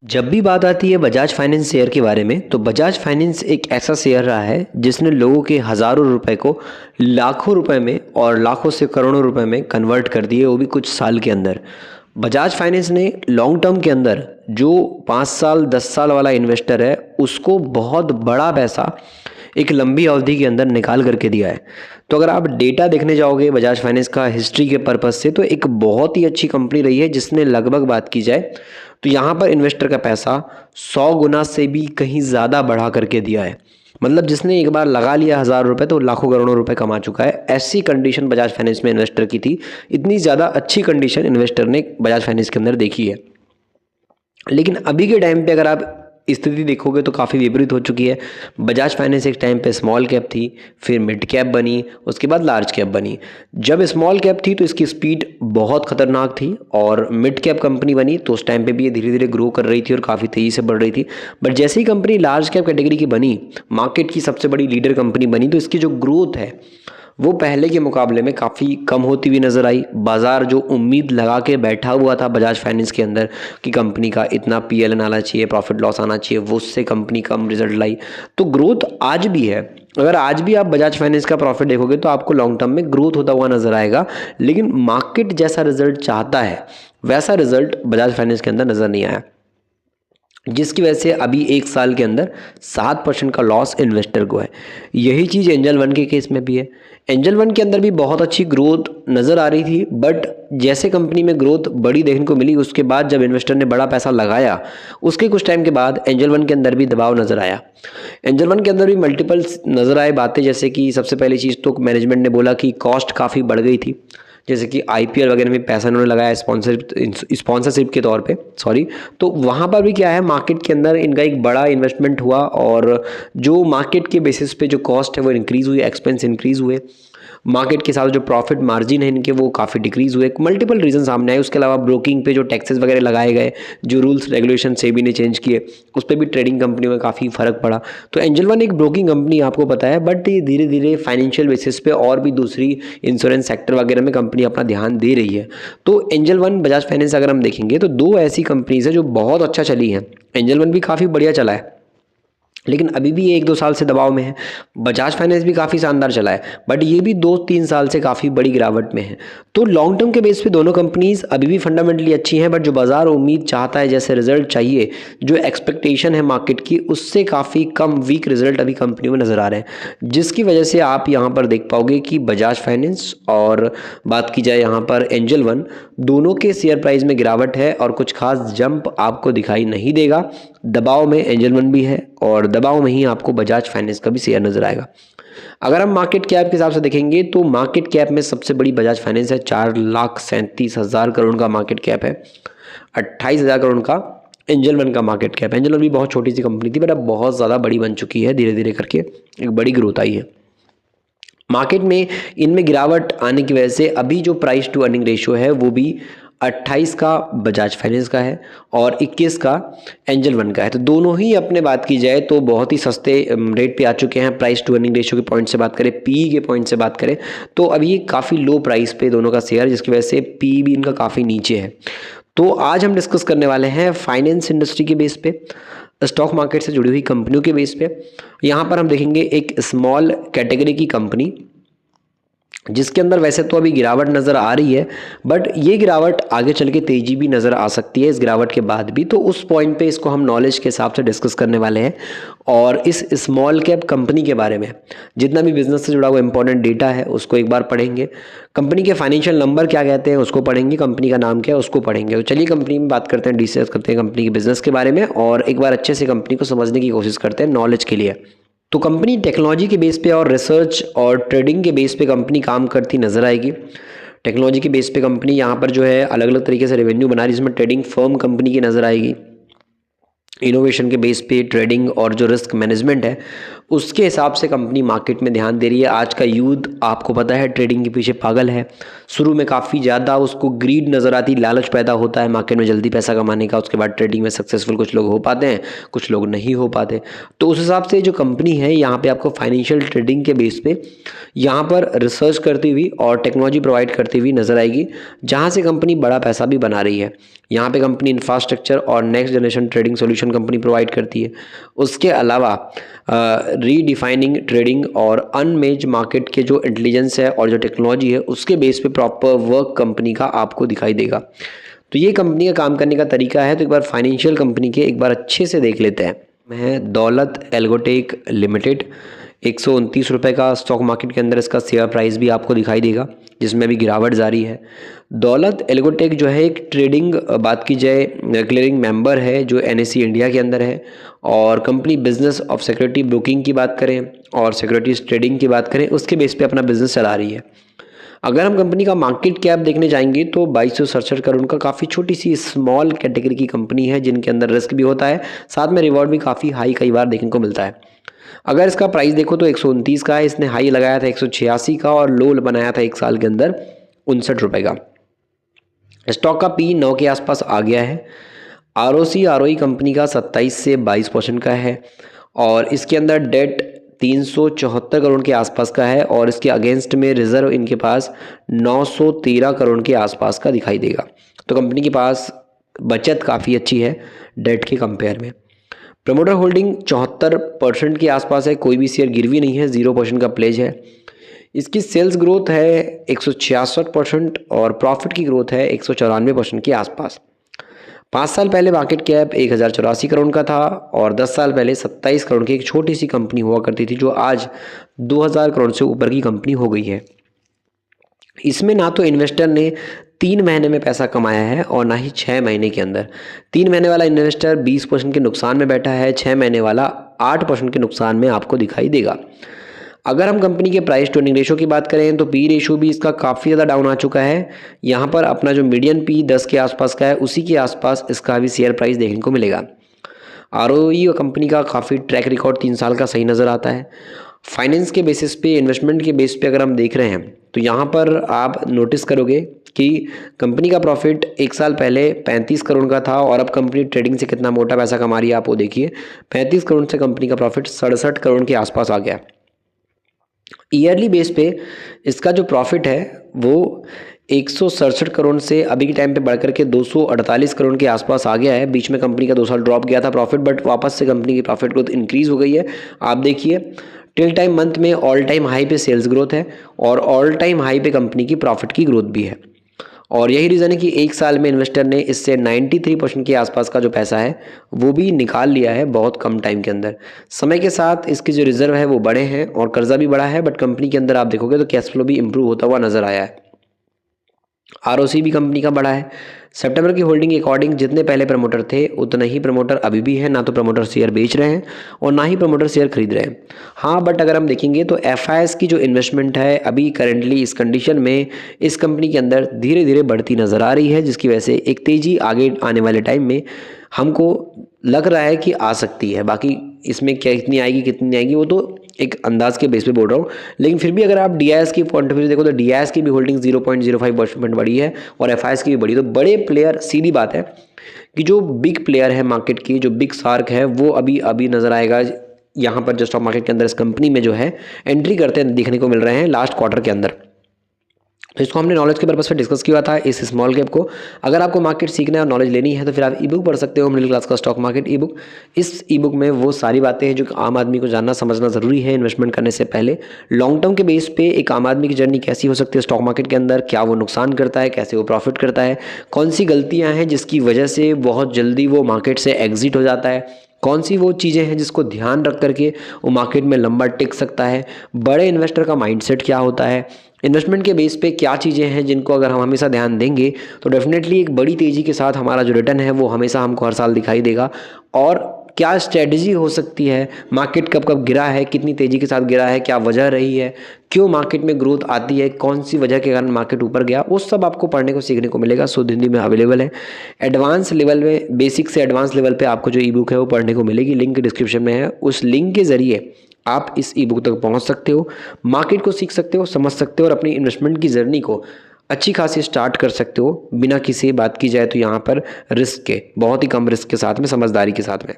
जब भी बात आती है बजाज फाइनेंस शेयर के बारे में तो बजाज फाइनेंस एक ऐसा शेयर रहा है जिसने लोगों के हज़ारों रुपए को लाखों रुपए में और लाखों से करोड़ों रुपए में कन्वर्ट कर दिए, वो भी कुछ साल के अंदर। बजाज फाइनेंस ने लॉन्ग टर्म के अंदर जो 5 साल 10 साल वाला इन्वेस्टर है उसको बहुत बड़ा पैसा एक लंबी अवधि के अंदर निकाल करके दिया है। तो अगर आप डेटा देखने जाओगे बजाज फाइनेंस का हिस्ट्री के पर्पज़ से, तो एक बहुत ही अच्छी कंपनी रही है जिसने लगभग बात की जाए तो यहाँ पर इन्वेस्टर का पैसा 100 गुना से भी कहीं ज़्यादा बढ़ा करके दिया है। मतलब जिसने एक बार लगा लिया 1000 रुपये तो लाखों करोड़ों रुपए कमा चुका है। ऐसी कंडीशन बजाज फाइनेंस में इन्वेस्टर की थी। इतनी ज़्यादा अच्छी कंडीशन इन्वेस्टर ने बजाज फाइनेंस के अंदर देखी है। लेकिन अभी के टाइम पे अगर आप स्थिति देखोगे तो काफ़ी विपरीत हो चुकी है। बजाज फाइनेंस एक टाइम पे स्मॉल कैप थी, फिर मिड कैप बनी, उसके बाद लार्ज कैप बनी। जब स्मॉल कैप थी तो इसकी स्पीड बहुत खतरनाक थी, और मिड कैप कंपनी बनी तो उस टाइम पे भी ये धीरे धीरे ग्रो कर रही थी और काफ़ी तेज़ी से बढ़ रही थी। बट जैसे ही कंपनी लार्ज कैप कैटेगरी की बनी, मार्केट की सबसे बड़ी लीडर कंपनी बनी, तो इसकी जो ग्रोथ है वो पहले के मुकाबले में काफ़ी कम होती हुई नज़र आई। बाज़ार जो उम्मीद लगा के बैठा हुआ था बजाज फाइनेंस के अंदर कि कंपनी का इतना पीएल आना चाहिए, प्रॉफिट लॉस आना चाहिए, वो उससे कंपनी कम रिजल्ट लाई। तो ग्रोथ आज भी है। अगर आज भी आप बजाज फाइनेंस का प्रॉफिट देखोगे तो आपको लॉन्ग टर्म में ग्रोथ होता हुआ नज़र आएगा। लेकिन मार्केट जैसा रिजल्ट चाहता है वैसा रिजल्ट बजाज फाइनेंस के अंदर नज़र नहीं आया, जिसकी वजह से अभी 1 साल के अंदर 7% का लॉस इन्वेस्टर को है। यही चीज़ एंजल वन के केस में भी है। एंजल वन के अंदर भी बहुत अच्छी ग्रोथ नज़र आ रही थी, बट जैसे कंपनी में ग्रोथ बड़ी देखने को मिली, उसके बाद जब इन्वेस्टर ने बड़ा पैसा लगाया उसके कुछ टाइम के बाद एंजल वन के अंदर भी दबाव नज़र आया। एंजल वन के अंदर भी मल्टीपल्स नज़र आए बातें, जैसे कि सबसे पहली चीज़ तो मैनेजमेंट ने बोला कि कॉस्ट काफ़ी बढ़ गई थी, जैसे कि आईपीएल वगैरह में पैसा उन्होंने लगाया स्पॉन्सरशिप के तौर पे, सॉरी। तो वहाँ पर भी क्या है, मार्केट के अंदर इनका एक बड़ा इन्वेस्टमेंट हुआ, और जो मार्केट के बेसिस पे जो कॉस्ट है वो इंक्रीज़ हुई, एक्सपेंस इंक्रीज़ हुए। मार्केट के साथ जो प्रॉफिट मार्जिन है इनके वो काफ़ी डिक्रीज़ हुए। मल्टीपल रीज़न सामने आए। उसके अलावा ब्रोकिंग पे जो टैक्सेस वगैरह लगाए गए, जो रूल्स रेगुलेशन सेबी ने चेंज किए, उस पर भी ट्रेडिंग कंपनियों में काफ़ी फ़र्क पड़ा। तो एंजल वन एक ब्रोकिंग कंपनी आपको पता है, बट ये धीरे धीरे फाइनेंशियल बेसिस पे और भी दूसरी इंश्योरेंस सेक्टर वगैरह में कंपनी अपना ध्यान दे रही है। तो एंजल वन, बजाज फाइनेंस अगर हम देखेंगे तो दो ऐसी कंपनीज है जो बहुत अच्छा चली हैं। एंजल वन भी काफ़ी बढ़िया चला है, लेकिन अभी भी ये 1-2 साल से दबाव में है। बजाज फाइनेंस भी काफ़ी शानदार चला है, बट ये भी 2-3 साल से काफ़ी बड़ी गिरावट में है। तो लॉन्ग टर्म के बेस पे दोनों कंपनीज अभी भी फंडामेंटली अच्छी हैं, बट जो बाजार उम्मीद चाहता है, जैसे रिजल्ट चाहिए, जो एक्सपेक्टेशन है मार्केट की, उससे काफ़ी कम वीक रिजल्ट अभी कंपनियों में नज़र आ रहे हैं। जिसकी वजह से आप यहाँ पर देख पाओगे कि बजाज फाइनेंस और बात की जाए यहाँ पर एंजल वन, दोनों के शेयर प्राइस में गिरावट है और कुछ खास जंप आपको दिखाई नहीं देगा। दबाव में एंजल वन भी है और दबाव में ही आपको बजाज फाइनेंस का भी शेयर नजर आएगा। अगर हम मार्केट कैप के हिसाब से देखेंगे तो मार्केट कैप में सबसे बड़ी बजाज फाइनेंस है। 4,37,000 करोड़ का मार्केट कैप है। 28,000 करोड़ का एंजल वन का मार्केट कैप। एंजल वन भी बहुत छोटी सी कंपनी थी, बट अब बहुत ज़्यादा बड़ी बन चुकी है। धीरे धीरे करके एक बड़ी ग्रोथ आई है मार्केट में। इनमें गिरावट आने की वजह से अभी जो प्राइस टू अर्निंग रेशियो है वो भी 28 का बजाज फाइनेंस का है और 21 का एंजल वन का है। तो दोनों ही अपने बात की जाए तो बहुत ही सस्ते रेट पे आ चुके हैं। प्राइस टू अर्निंग रेशियो के पॉइंट से बात करें, पी के पॉइंट से बात करें, तो अभी ये काफ़ी लो प्राइस पे दोनों का शेयर, जिसकी वजह से पी भी इनका काफ़ी नीचे है। तो आज हम डिस्कस करने वाले हैं फाइनेंस इंडस्ट्री के बेस पे, स्टॉक मार्केट से जुड़ी हुई कंपनियों के बेस पे। यहाँ पर हम देखेंगे एक स्मॉल कैटेगरी की कंपनी जिसके अंदर वैसे तो अभी गिरावट नज़र आ रही है, बट ये गिरावट आगे चल के तेज़ी भी नज़र आ सकती है इस गिरावट के बाद भी। तो उस पॉइंट पे इसको हम नॉलेज के हिसाब से डिस्कस करने वाले हैं, और इस स्मॉल कैप कंपनी के बारे में जितना भी बिजनेस से जुड़ा हुआ इंपॉर्टेंट डेटा है उसको एक बार पढ़ेंगे। कंपनी के फाइनेंशियल नंबर क्या कहते हैं उसको पढ़ेंगे, कंपनी का नाम क्या है उसको पढ़ेंगे। तो चलिए कंपनी में बात करते हैं, डिस्कस करते हैं कंपनी के बिजनेस के बारे में, और एक बार अच्छे से कंपनी को समझने की कोशिश करते हैं नॉलेज के लिए। तो कंपनी टेक्नोलॉजी के बेस पे और रिसर्च और ट्रेडिंग के बेस पे कंपनी काम करती नजर आएगी। टेक्नोलॉजी के बेस पे कंपनी यहाँ पर जो है अलग अलग तरीके से रेवेन्यू बना रही है, जिसमें ट्रेडिंग फर्म कंपनी की नजर आएगी। इनोवेशन के बेस पे ट्रेडिंग और जो रिस्क मैनेजमेंट है उसके हिसाब से कंपनी मार्केट में ध्यान दे रही है। आज का यूथ आपको पता है ट्रेडिंग के पीछे पागल है। शुरू में काफ़ी ज़्यादा उसको ग्रीड नज़र आती, लालच पैदा होता है मार्केट में जल्दी पैसा कमाने का। उसके बाद ट्रेडिंग में सक्सेसफुल कुछ लोग हो पाते हैं, कुछ लोग नहीं हो पाते। तो उस हिसाब से जो कंपनी है यहाँ पे आपको फाइनेंशियल ट्रेडिंग के बेस पे यहाँ पर रिसर्च करती हुई और टेक्नोलॉजी प्रोवाइड करती हुई नजर आएगी, जहाँ से कंपनी बड़ा पैसा भी बना रही है। यहाँ पे कंपनी इंफ्रास्ट्रक्चर और next generation trading solution company provide करती है। उसके अलावा रीडिफाइनिंग ट्रेडिंग और अनमेज मार्केट के जो इंटेलिजेंस है और जो टेक्नोलॉजी है उसके बेस पे प्रॉपर वर्क कंपनी का आपको दिखाई देगा। तो ये कंपनी का काम करने का तरीका है। तो एक बार फाइनेंशियल कंपनी के एक बार अच्छे से देख लेते हैं। है दौलत एल्गोटेक लिमिटेड, 129 रुपये का स्टॉक मार्केट के अंदर इसका शेयर प्राइस भी आपको दिखाई देगा, जिसमें भी गिरावट जारी है। दौलत एल्गोटेक जो है एक ट्रेडिंग बात की जाए क्लियरिंग मेंबर है जो NSE इंडिया के अंदर है। और company business of security broking की बात करें और सिक्योरिटीज ट्रेडिंग की बात करें, उसके बेस पे अपना बिजनेस चला रही है। अगर हम कंपनी का मार्केट कैप देखने जाएंगे तो 2267 करोड़ का काफ़ी छोटी सी स्मॉल कैटेगरी की कंपनी है, जिनके अंदर रिस्क भी होता है, साथ में रिवॉर्ड भी काफ़ी हाई कई बार देखने को मिलता है। अगर इसका प्राइस देखो तो 129 का है, इसने हाई लगाया था 186 का और लो बनाया था एक साल के अंदर 59 रुपये का। स्टॉक का P 9 के आसपास आ गया है। ROC कंपनी का 27 से 22% का है और इसके अंदर डेट 374 करोड़ के आसपास का है और इसके अगेंस्ट में रिजर्व इनके पास 913 करोड़ के आसपास का दिखाई देगा। तो कंपनी के पास बचत काफ़ी अच्छी है डेट के कंपेयर में। प्रमोटर होल्डिंग 74% के आसपास है, कोई भी शेयर गिरवी नहीं है, 0% का प्लेज है। इसकी सेल्स ग्रोथ है 166% और प्रॉफिट की ग्रोथ है 194% के आसपास। 5 साल पहले मार्केट कैप 1084 करोड़ का था और 10 साल पहले 27 करोड़ की एक छोटी सी कंपनी हुआ करती थी, जो आज 2000 करोड़ से ऊपर की कंपनी हो गई है। इसमें ना तो इन्वेस्टर ने 3 महीने में पैसा कमाया है और ना ही 6 महीने के अंदर। 3 महीने वाला इन्वेस्टर 20% के नुकसान में बैठा है, 6 महीने वाला 8% के नुकसान में आपको दिखाई देगा। अगर हम कंपनी के प्राइस टू अर्निंग रेशो की बात करें तो P रेशो भी इसका काफ़ी ज़्यादा डाउन आ चुका है। यहाँ पर अपना जो मीडियन P 10 के आसपास का है, उसी के आसपास इसका भी शेयर प्राइस देखने को मिलेगा। ROE कंपनी का काफ़ी ट्रैक रिकॉर्ड 3 साल का सही नज़र आता है। फाइनेंस के बेसिस पे, इन्वेस्टमेंट के बेस पे अगर हम देख रहे हैं तो यहाँ पर आप नोटिस करोगे कि कंपनी का प्रॉफिट 1 साल पहले 35 करोड़ का था और अब कंपनी ट्रेडिंग से कितना मोटा पैसा कमा रही है आप वो देखिए। 35 करोड़ से कंपनी का प्रॉफिट 67 करोड़ के आसपास आ गया। ईयरली बेस पे इसका जो प्रॉफिट है वो 167 करोड़ से अभी के टाइम पे बढ़कर के 248 करोड़ के आसपास आ गया है। बीच में कंपनी का 2 साल ड्रॉप गया था प्रॉफिट, बट वापस से कंपनी की प्रॉफिट ग्रोथ इंक्रीज हो गई है। आप देखिए टिल टाइम मंथ में ऑल टाइम हाई पे सेल्स ग्रोथ है और ऑल टाइम हाई पे कंपनी की प्रॉफिट की ग्रोथ भी है। और यही रीज़न है कि 1 साल में इन्वेस्टर ने इससे 93% के आसपास का जो पैसा है वो भी निकाल लिया है बहुत कम टाइम के अंदर। समय के साथ इसके जो रिजर्व है वो बड़े हैं और कर्जा भी बड़ा है, बट कंपनी के अंदर आप देखोगे तो कैश फ्लो भी इंप्रूव होता हुआ नजर आया है। ROC भी कंपनी का बड़ा है। सितंबर की होल्डिंग के अकॉर्डिंग जितने पहले प्रमोटर थे उतने ही प्रमोटर अभी भी हैं, ना तो प्रमोटर शेयर बेच रहे हैं और ना ही प्रमोटर शेयर खरीद रहे हैं। हाँ, बट अगर हम देखेंगे तो FIS की जो इन्वेस्टमेंट है अभी करेंटली इस कंडीशन में इस कंपनी के अंदर धीरे धीरे बढ़ती नज़र आ रही है, जिसकी वजह से एक तेज़ी आगे आने वाले टाइम में हमको लग रहा है कि आ सकती है। बाकी इसमें क्या कितनी आएगी कितनी नहीं आएगी वो तो एक अंदाज के बेस पे बोल रहा हूँ, लेकिन फिर भी अगर आप DIS की पॉइंट ऑफ व्यू देखो तो DIS की भी होल्डिंग 0.05% बढ़ी है और FIS की भी बढ़ी। तो बड़े प्लेयर, सीधी बात है कि जो बिग प्लेयर है मार्केट की, जो बिग शार्क है वो अभी नजर आएगा यहाँ पर जो स्टॉक मार्केट के अंदर इस कंपनी में जो है एंट्री करते देखने को मिल रहे हैं लास्ट क्वार्टर के अंदर। तो इसको हमने नॉलेज के पर्पस पे डिस्कस किया था इस स्मॉल कैप को। अगर आपको मार्केट सीखना है और नॉलेज लेनी है तो फिर आप ई बुक पढ़ सकते हो, मिडिल क्लास का स्टॉक मार्केट ई बुक। इस ई बुक में वो सारी बातें हैं जो आम आदमी को जानना समझना ज़रूरी है इन्वेस्टमेंट करने से पहले। लॉन्ग टर्म के बेस पे एक आम आदमी की जर्नी कैसी हो सकती है स्टॉक मार्केट के अंदर, क्या वो नुकसान करता है, कैसे वो प्रॉफिट करता है, कौन सी गलतियाँ हैं जिसकी वजह से बहुत जल्दी वो मार्केट से एग्जिट हो जाता है, कौन सी वो चीज़ें हैं जिसको ध्यान रख करके वो मार्केट में लंबा टिक सकता है, बड़े इन्वेस्टर का माइंडसेट क्या होता है, इन्वेस्टमेंट के बेस पे क्या चीज़ें हैं जिनको अगर हम हमेशा ध्यान देंगे तो डेफिनेटली एक बड़ी तेज़ी के साथ हमारा जो रिटर्न है वो हमेशा हमको हर साल दिखाई देगा। और क्या स्ट्रेटजी हो सकती है, मार्केट कब कब गिरा है, कितनी तेज़ी के साथ गिरा है, क्या वजह रही है, क्यों मार्केट में ग्रोथ आती है, कौन सी वजह के कारण मार्केट ऊपर गया, वो सब आपको पढ़ने को सीखने को मिलेगा। शुद्ध हिंदी में अवेलेबल है। एडवांस लेवल में, बेसिक से एडवांस लेवल पे आपको जो ई बुक है वो पढ़ने को मिलेगी, लिंक डिस्क्रिप्शन में है। उस लिंक के ज़रिए आप इस ई बुक तक पहुँच सकते हो, मार्केट को सीख सकते हो, समझ सकते हो और अपनी इन्वेस्टमेंट की जर्नी को अच्छी खासी स्टार्ट कर सकते हो बिना किसी बात की जाए तो यहाँ पर रिस्क के, बहुत ही कम रिस्क के साथ में, समझदारी के साथ में।